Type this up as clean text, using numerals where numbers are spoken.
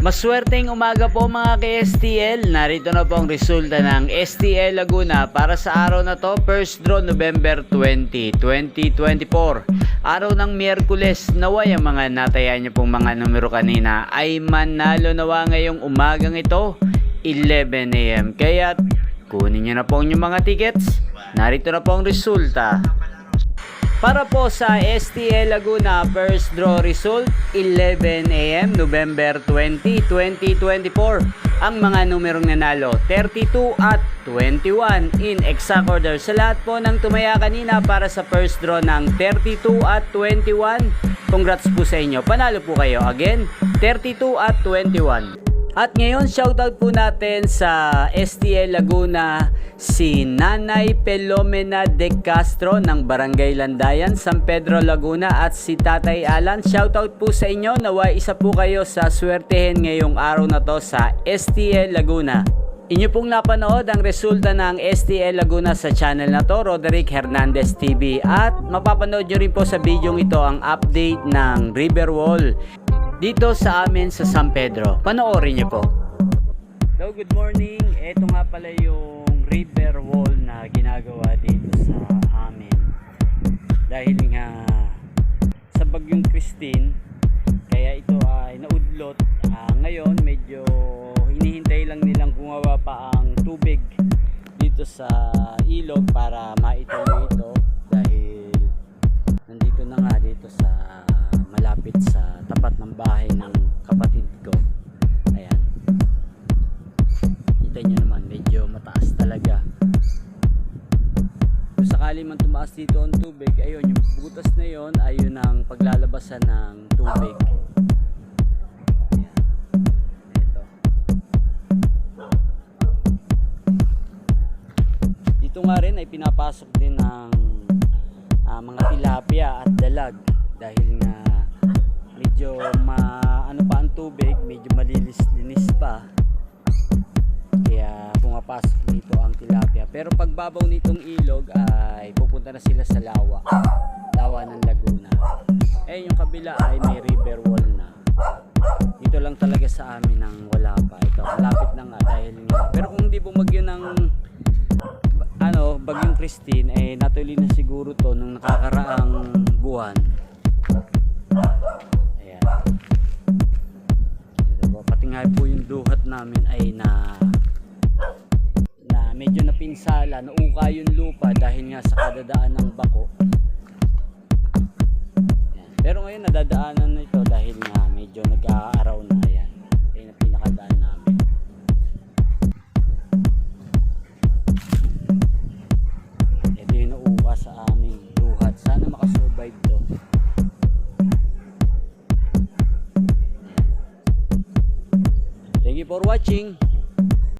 Maswerteng umaga po mga ka-STL. Narito na po ang resulta ng STL Laguna para sa araw na to, first draw November 20, 2024. Araw ng Miyerkules. Naway ang mga nataya niyo pong mga numero kanina ay manalo nawa ngayong umagang ito, 11 AM. Kaya kunin niyo na po ang inyong mga tickets. Narito na po ang resulta. Para po sa STL Laguna first draw result 11 AM November 20, 2024. Ang mga numerong nanalo 32 at 21 in exact order. Sa lahat po ng tumaya kanina para sa first draw ng 32 at 21, congrats po sa inyo. Panalo po kayo. Again, 32 at 21. At ngayon, shoutout po natin sa STL Laguna si Nanay Pelomena de Castro ng Barangay Landayan, San Pedro, Laguna at si Tatay Alan. Shoutout po sa inyo. Naway isa po kayo sa swertehin ngayong araw na to sa STL Laguna. Inyo pong napanood ang resulta ng STL Laguna sa channel na to, Roderick Hernandez TV. At mapapanood nyo rin po sa video ito ang update ng Riverwall dito sa amin sa San Pedro. Panoorin niyo po. Hello, good morning. Ito nga pala yung river wall na ginagawa dito sa amin. Dahil nga sa bagyong Christine, kaya ito ay naudlot. Ngayon, medyo hinihintay lang nilang gumawa pa ang tubig dito sa ilog para maituloy ito. Dahil nandito na nga dito sa malapit sa tapat ng bahay ng kapatid ko. Ayan. Kita nyo naman, medyo mataas talaga. Kung sakali man tumaas dito ang tubig, ayun, yung butas na yon ay yun ang paglalabasan ng tubig. Ayan. Ito. Dito nga rin ay pinapasok din ng mga tilapia at dalag. Dahil nga medyo ano pa ang tubig, medyo malinis-linis pa, kaya pumapasok dito ang tilapia. Pero pagbabaw nitong ilog ay pupunta na sila sa lawa ng Laguna. Yung kabila ay may river wall na. Dito lang talaga sa amin ang wala pa. Ito malapit na nga dahil nga, pero kung hindi bumagyo ng bagyong Christine, natuloy na siguro to nung nakakaraang buwan. Ayan. Dito po, pati nga po yung duhat namin ay na medyo napinsala, nauka yung lupa dahil nga sa kadadaan ng bako. Ayan. Pero ngayon nadadaanan na ito dahil nga medyo nag-aaraw na. Ayan. Ayan ang pinakadaan namin. Ito yung nauka sa aming duhat. Sana makasurvive to. Thank you for watching.